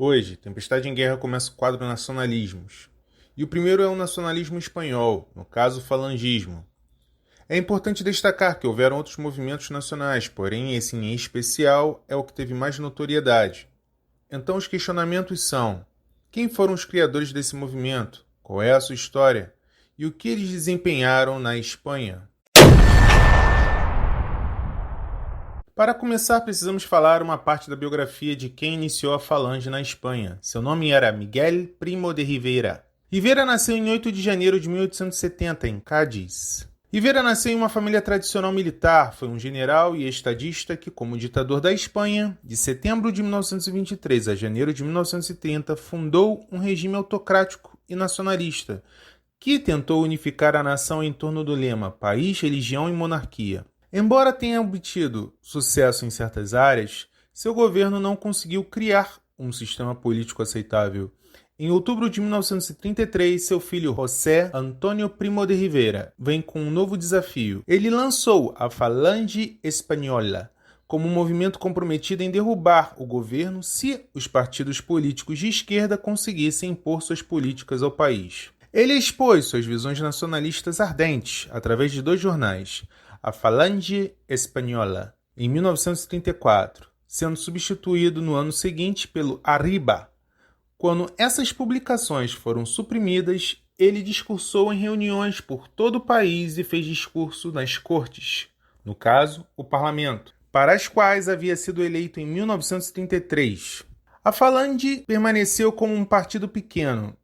Hoje, Tempestade em Guerra começa o quadro Nacionalismos. E o primeiro é o nacionalismo espanhol, no caso o falangismo. É importante destacar que houveram outros movimentos nacionais, porém esse em especial é o que teve mais notoriedade. Então os questionamentos são: quem foram os criadores desse movimento? Qual é a sua história? E o que eles desempenharam na Espanha? Para começar, precisamos falar uma parte da biografia de quem iniciou a falange na Espanha. Seu nome era Miguel Primo de Rivera. Rivera nasceu em 8 de janeiro de 1870, em Cádiz. Rivera nasceu em uma família tradicional militar. Foi um general e estadista que, como ditador da Espanha, de setembro de 1923 a janeiro de 1930, fundou um regime autocrático e nacionalista, que tentou unificar a nação em torno do lema país, religião e monarquia. Embora tenha obtido sucesso em certas áreas, seu governo não conseguiu criar um sistema político aceitável. Em outubro de 1933, seu filho José Antônio Primo de Rivera vem com um novo desafio. Ele lançou a Falange Espanhola como um movimento comprometido em derrubar o governo se os partidos políticos de esquerda conseguissem impor suas políticas ao país. Ele expôs suas visões nacionalistas ardentes através de 2 jornais, a Falange Espanhola, em 1934, sendo substituído no ano seguinte pelo Arriba. Quando essas publicações foram suprimidas, ele discursou em reuniões por todo o país e fez discurso nas cortes, no caso, o parlamento, para as quais havia sido eleito em 1933. A Falange permaneceu como um partido pequeno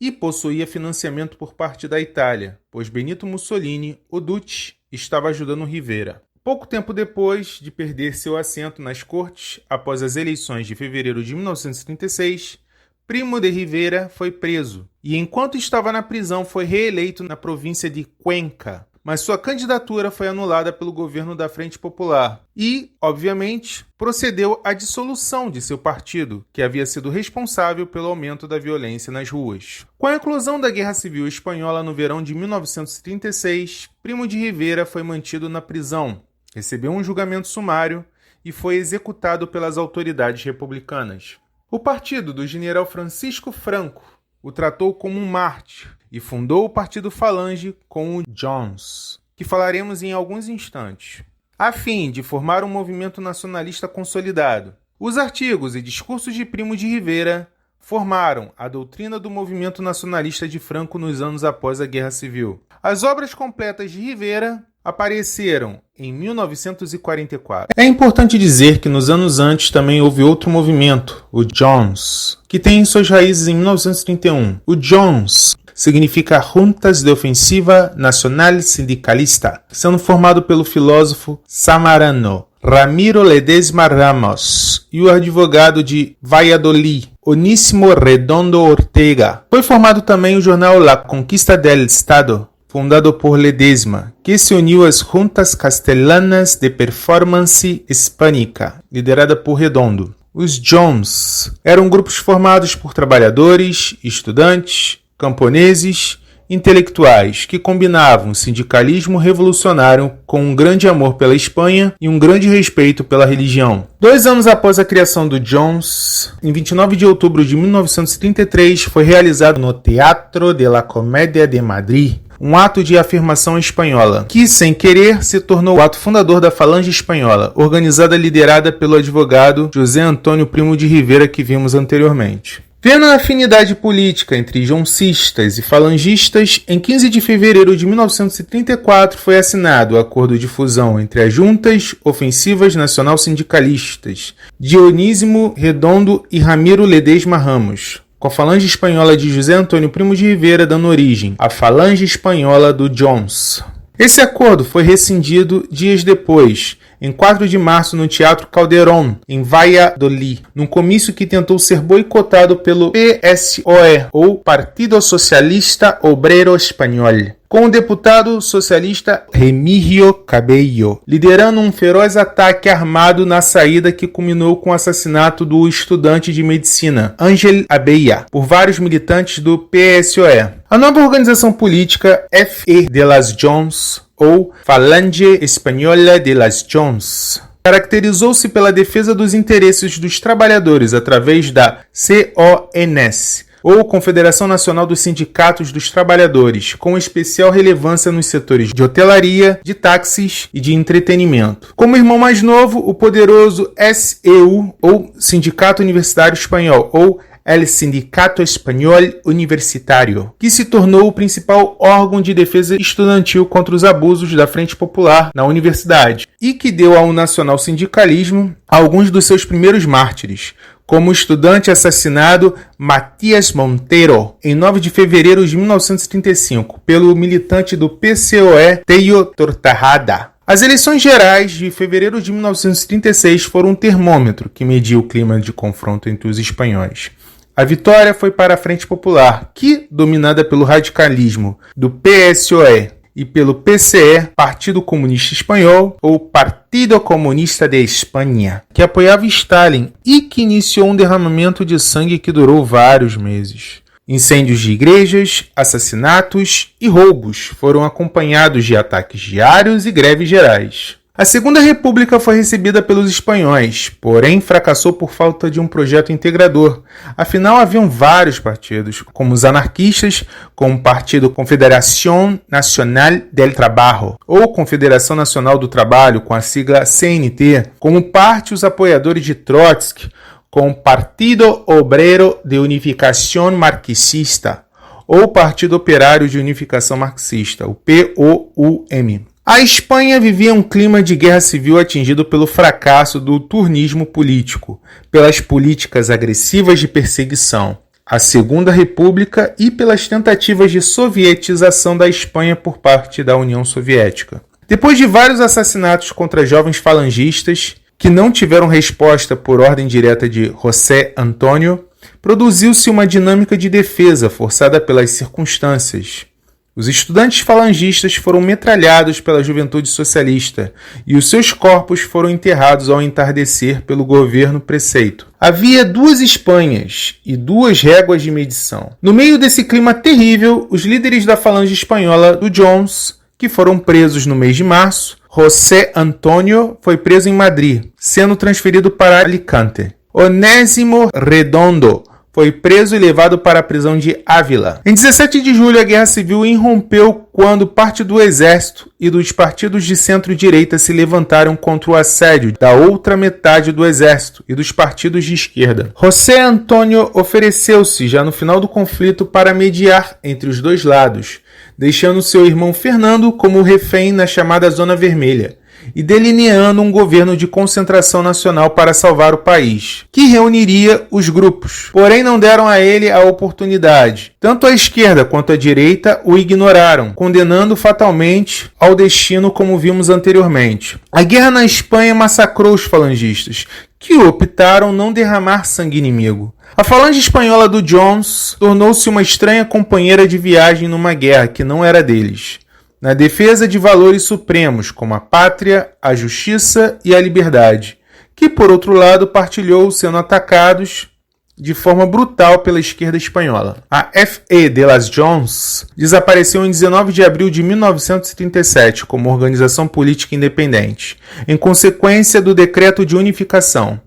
e possuía financiamento por parte da Itália, pois Benito Mussolini, o Duce, estava ajudando Rivera. Pouco tempo depois de perder seu assento nas cortes, após as eleições de fevereiro de 1936, Primo de Rivera foi preso e, enquanto estava na prisão, foi reeleito na província de Cuenca, mas sua candidatura foi anulada pelo governo da Frente Popular e, obviamente, procedeu à dissolução de seu partido, que havia sido responsável pelo aumento da violência nas ruas. Com a eclosão da Guerra Civil Espanhola no verão de 1936, Primo de Rivera foi mantido na prisão, recebeu um julgamento sumário e foi executado pelas autoridades republicanas. O partido do general Francisco Franco o tratou como um mártir e fundou o Partido Falange com o Jones, que falaremos em alguns instantes, a fim de formar um movimento nacionalista consolidado. Os artigos e discursos de Primo de Rivera formaram a doutrina do movimento nacionalista de Franco nos anos após a Guerra Civil. As obras completas de Rivera apareceram em 1944. É importante dizer que nos anos antes também houve outro movimento, o Jones, que tem suas raízes em 1931. O Jones significa Juntas de Ofensiva Nacional Sindicalista, sendo formado pelo filósofo samarano Ramiro Ledesma Ramos e o advogado de Valladolid, Onísimo Redondo Ortega. Foi formado também o jornal La Conquista del Estado, fundado por Ledesma, que se uniu às Juntas Castellanas de Performance Hispânica, liderada por Redondo. Os Jones eram grupos formados por trabalhadores, estudantes, camponeses, intelectuais, que combinavam o sindicalismo revolucionário com um grande amor pela Espanha e um grande respeito pela religião. 2 anos após a criação do Jones, em 29 de outubro de 1933, foi realizado no Teatro de la Comédia de Madrid um ato de afirmação espanhola, que, sem querer, se tornou o ato fundador da Falange Espanhola, organizada e liderada pelo advogado José Antônio Primo de Rivera, que vimos anteriormente. Vendo a afinidade política entre joncistas e falangistas, em 15 de fevereiro de 1934 foi assinado o Acordo de Fusão entre as Juntas Ofensivas Nacional Sindicalistas, Dionísimo Redondo e Ramiro Ledesma Ramos, com a Falange Espanhola de José Antônio Primo de Rivera dando origem à Falange Espanhola do Jones. Esse acordo foi rescindido dias depois, em 4 de março, no Teatro Calderón, em Valladolid, num comício que tentou ser boicotado pelo PSOE, ou Partido Socialista Obrero Espanhol, com o deputado socialista Remigio Cabello, liderando um feroz ataque armado na saída que culminou com o assassinato do estudante de medicina, Ángel Abella, por vários militantes do PSOE. A nova organização política F.E. de las Jones, ou Falange Espanhola de las Jones, Caracterizou-se pela defesa dos interesses dos trabalhadores através da CONS, ou Confederação Nacional dos Sindicatos dos Trabalhadores, com especial relevância nos setores de hotelaria, de táxis e de entretenimento. Como irmão mais novo, o poderoso SEU, ou Sindicato Universitário Espanhol, ou El Sindicato Espanhol Universitário, que se tornou o principal órgão de defesa estudantil contra os abusos da Frente Popular na universidade, e que deu ao nacional sindicalismo alguns dos seus primeiros mártires, como o estudante assassinado Matías Montero, em 9 de fevereiro de 1935, pelo militante do PCOE Tello Tortajada. As eleições gerais de fevereiro de 1936 foram um termômetro que mediu o clima de confronto entre os espanhóis. A vitória foi para a Frente Popular, que, dominada pelo radicalismo do PSOE e pelo PCE, Partido Comunista Espanhol, ou Partido Comunista de Espanha, que apoiava Stalin e que iniciou um derramamento de sangue que durou vários meses. Incêndios de igrejas, assassinatos e roubos foram acompanhados de ataques diários e greves gerais. A Segunda República foi recebida pelos espanhóis, porém fracassou por falta de um projeto integrador. Afinal, haviam vários partidos, como os anarquistas, como o Partido Confederación Nacional del Trabajo, ou Confederação Nacional do Trabalho, com a sigla CNT, como parte os apoiadores de Trotsky, com o Partido Obrero de Unificación Marxista, ou Partido Operário de Unificação Marxista, o POUM. A Espanha vivia um clima de guerra civil atingido pelo fracasso do turnismo político, pelas políticas agressivas de perseguição, a Segunda República e pelas tentativas de sovietização da Espanha por parte da União Soviética. Depois de vários assassinatos contra jovens falangistas, que não tiveram resposta por ordem direta de José Antonio, produziu-se uma dinâmica de defesa forçada pelas circunstâncias. Os estudantes falangistas foram metralhados pela juventude socialista e os seus corpos foram enterrados ao entardecer pelo governo preceito. Havia 2 Espanhas e 2 réguas de medição. No meio desse clima terrível, os líderes da falange espanhola do Jones, que foram presos no mês de março, José Antonio foi preso em Madrid, sendo transferido para Alicante. Onésimo Redondo foi preso e levado para a prisão de Ávila. Em 17 de julho, a Guerra Civil irrompeu quando parte do exército e dos partidos de centro-direita se levantaram contra o assédio da outra metade do exército e dos partidos de esquerda. José Antonio ofereceu-se já no final do conflito para mediar entre os dois lados, deixando seu irmão Fernando como refém na chamada Zona Vermelha, e delineando um governo de concentração nacional para salvar o país, que reuniria os grupos. Porém, não deram a ele a oportunidade. Tanto a esquerda quanto a direita o ignoraram, condenando fatalmente ao destino como vimos anteriormente. A guerra na Espanha massacrou os falangistas, que optaram não derramar sangue inimigo. A falange espanhola do Jones tornou-se uma estranha companheira de viagem numa guerra que não era deles, na defesa de valores supremos como a pátria, a justiça e a liberdade, que, por outro lado, partilhou sendo atacados de forma brutal pela esquerda espanhola. A F.E. de las Jones desapareceu em 19 de abril de 1937 como organização política independente, em consequência do Decreto de Unificação,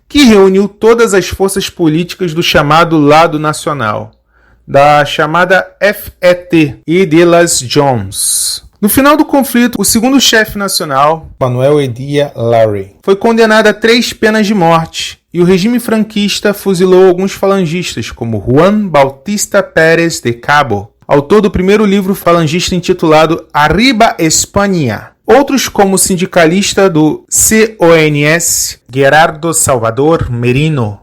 que reuniu todas as forças políticas do chamado Lado Nacional, da chamada FET e de las Jones. No final do conflito, o segundo chefe nacional, Manuel Edia Larry, foi condenado a 3 penas de morte e o regime franquista fuzilou alguns falangistas, como Juan Bautista Pérez de Cabo, autor do primeiro livro falangista intitulado Arriba España. Outros, como o sindicalista do CONS, Gerardo Salvador Merino,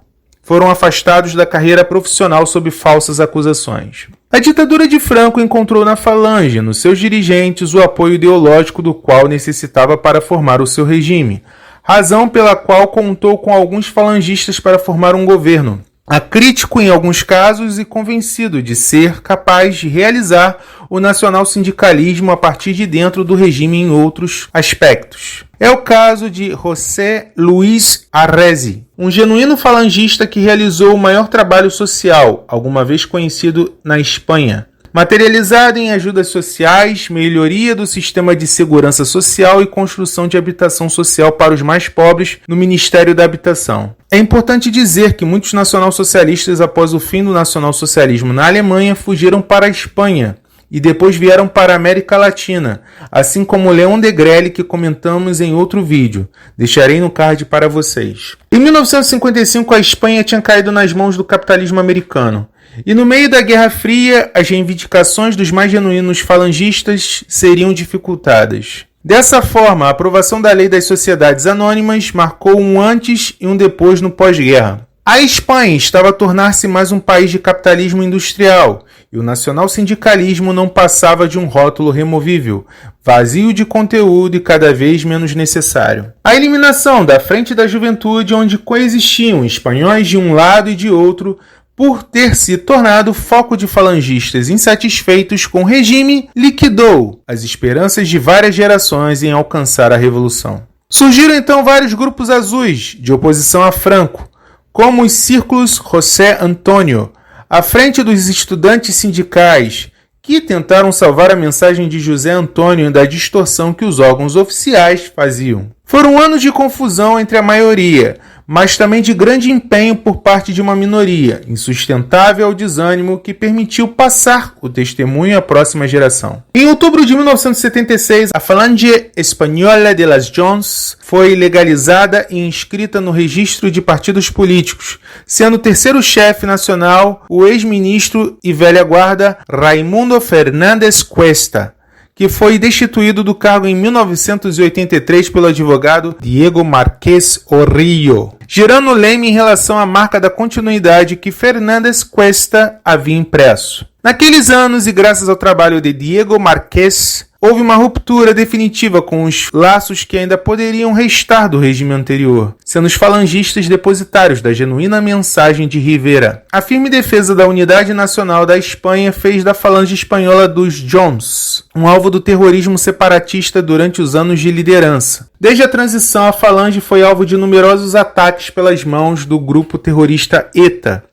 foram afastados da carreira profissional sob falsas acusações. A ditadura de Franco encontrou na falange, nos seus dirigentes, o apoio ideológico do qual necessitava para formar o seu regime, razão pela qual contou com alguns falangistas para formar um governo, acrítico em alguns casos e convencido de ser capaz de realizar o nacional-sindicalismo a partir de dentro do regime em outros aspectos. É o caso de José Luis Arrezi, um genuíno falangista que realizou o maior trabalho social alguma vez conhecido na Espanha, materializado em ajudas sociais, melhoria do sistema de segurança social e construção de habitação social para os mais pobres no Ministério da Habitação. É importante dizer que muitos nacionalsocialistas, após o fim do nacionalsocialismo na Alemanha, fugiram para a Espanha e depois vieram para a América Latina, assim como Leon Degrelle, que comentamos em outro vídeo. Deixarei no card para vocês. Em 1955, a Espanha tinha caído nas mãos do capitalismo americano. E no meio da Guerra Fria, as reivindicações dos mais genuínos falangistas seriam dificultadas. Dessa forma, a aprovação da Lei das Sociedades Anônimas marcou um antes e um depois no pós-guerra. A Espanha estava a tornar-se mais um país de capitalismo industrial, e o nacional-sindicalismo não passava de um rótulo removível, vazio de conteúdo e cada vez menos necessário. A eliminação da Frente da Juventude, onde coexistiam espanhóis de um lado e de outro, por ter se tornado foco de falangistas insatisfeitos com o regime, liquidou as esperanças de várias gerações em alcançar a revolução. Surgiram então vários grupos azuis de oposição a Franco, como os Círculos José Antônio, à frente dos estudantes sindicais, que tentaram salvar a mensagem de José Antônio da distorção que os órgãos oficiais faziam. Foram anos de confusão entre a maioria, mas também de grande empenho por parte de uma minoria, insustentável ao desânimo que permitiu passar o testemunho à próxima geração. Em outubro de 1976, a Falange Espanhola de las Jones foi legalizada e inscrita no registro de partidos políticos, sendo o terceiro chefe nacional o ex-ministro e velha guarda Raimundo Fernández Cuesta, que foi destituído do cargo em 1983 pelo advogado Diego Marqués Orrillo, gerando leme em relação à marca da continuidade que Fernández Cuesta havia impresso. Naqueles anos, e graças ao trabalho de Diego Marqués, houve uma ruptura definitiva com os laços que ainda poderiam restar do regime anterior, sendo os falangistas depositários da genuína mensagem de Rivera. A firme defesa da unidade nacional da Espanha fez da Falange Espanhola dos Jones um alvo do terrorismo separatista durante os anos de liderança. Desde a transição, a Falange foi alvo de numerosos ataques pelas mãos do grupo terrorista ETA,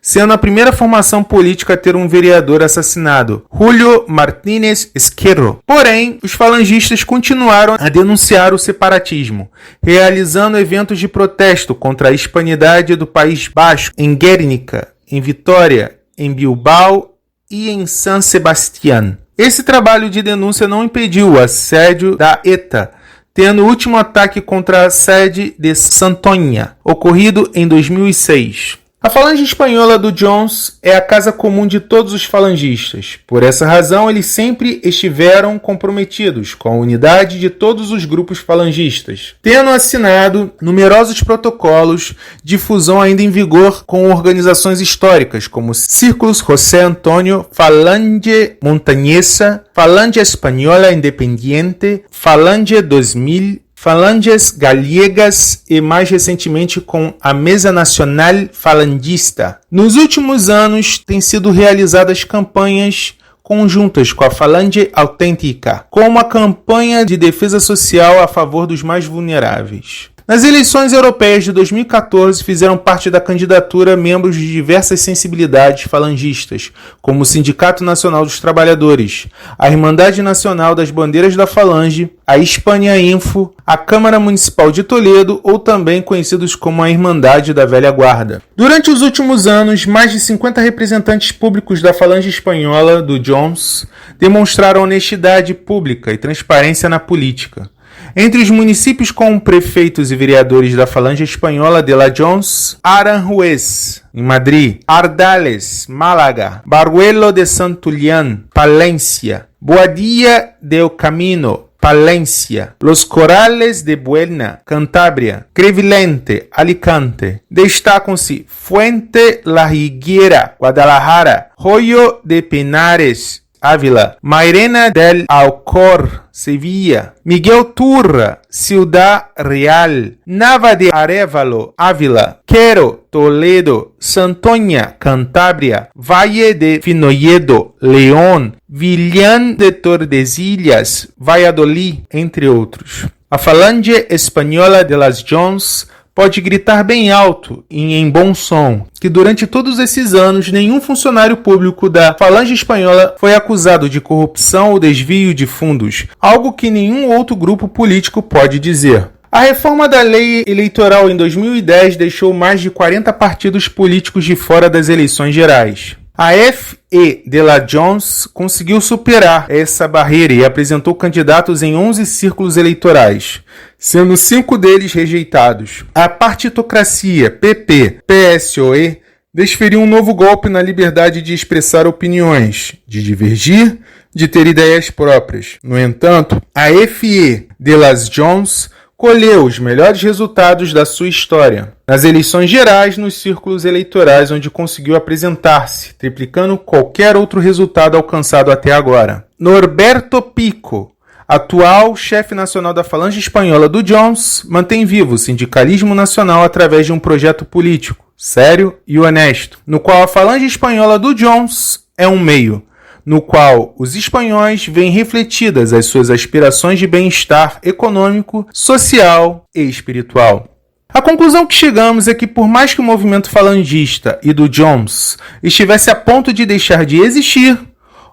sendo a primeira formação política a ter um vereador assassinado, Julio Martínez Esquerro. Porém, os falangistas continuaram a denunciar o separatismo, realizando eventos de protesto contra a hispanidade do País Basco, em Guernica, em Vitória, em Bilbao e em San Sebastián. Esse trabalho de denúncia não impediu o assédio da ETA, tendo o último ataque contra a sede de Santonha, ocorrido em 2006. A Falange Espanhola do Jones é a casa comum de todos os falangistas. Por essa razão, eles sempre estiveram comprometidos com a unidade de todos os grupos falangistas, tendo assinado numerosos protocolos de fusão ainda em vigor com organizações históricas, como Círculos José Antônio, Falange Montañesa, Falange Espanhola Independiente, Falange 2000, Falanges Gallegas e, mais recentemente, com a Mesa Nacional Falangista. Nos últimos anos, têm sido realizadas campanhas conjuntas com a Falange Autêntica, como a campanha de defesa social a favor dos mais vulneráveis. Nas eleições europeias de 2014, fizeram parte da candidatura membros de diversas sensibilidades falangistas, como o Sindicato Nacional dos Trabalhadores, a Irmandade Nacional das Bandeiras da Falange, a Hispania Info, a Câmara Municipal de Toledo ou também conhecidos como a Irmandade da Velha Guarda. Durante os últimos anos, mais de 50 representantes públicos da Falange Espanhola do Jones demonstraram honestidade pública e transparência na política. Entre os municípios com prefeitos e vereadores da Falange Espanhola de la Jones, Aranjuez, em Madrid, Ardales, Málaga, Baruelo de Santullán, Palencia, Boadilla del Camino, Palencia, Los Corrales de Buelna, Cantábria, Crevillente, Alicante. Destacam-se Fuente La Higuera, Guadalajara, Rollo de Penares, Ávila, Mairena del Alcor, Sevilla, Miguel Turra, Ciudad Real, Nava de Arévalo, Ávila, Quero, Toledo, Santoña, Cantábria, Valle de Finoyedo, León, Villán de Tordesillas, Valladolid, entre outros. A Falange Espanhola de las Jones pode gritar bem alto e em bom som que durante todos esses anos nenhum funcionário público da Falange Espanhola foi acusado de corrupção ou desvio de fundos, algo que nenhum outro grupo político pode dizer. A reforma da lei eleitoral em 2010 deixou mais de 40 partidos políticos de fora das eleições gerais. A F.E. de la Jones conseguiu superar essa barreira e apresentou candidatos em 11 círculos eleitorais, sendo 5 deles rejeitados. A partitocracia PP-PSOE desferiu um novo golpe na liberdade de expressar opiniões, de divergir, de ter ideias próprias. No entanto, a F.E. de las Jones colheu os melhores resultados da sua história nas eleições gerais nos círculos eleitorais onde conseguiu apresentar-se, triplicando qualquer outro resultado alcançado até agora. Norberto Pico, atual chefe nacional da Falange Espanhola do Jones, mantém vivo o sindicalismo nacional através de um projeto político, sério e honesto, no qual a Falange Espanhola do Jones é um meio, no qual os espanhóis veem refletidas as suas aspirações de bem-estar econômico, social e espiritual. A conclusão que chegamos é que por mais que o movimento falangista e do Jones estivesse a ponto de deixar de existir,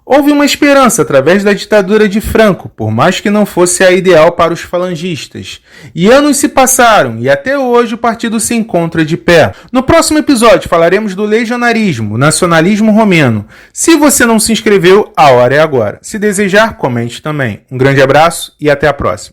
houve uma esperança através da ditadura de Franco, por mais que não fosse a ideal para os falangistas. E anos se passaram e até hoje o partido se encontra de pé. No próximo episódio falaremos do legionarismo, nacionalismo romeno. Se você não se inscreveu, a hora é agora. Se desejar, comente também. Um grande abraço e até a próxima.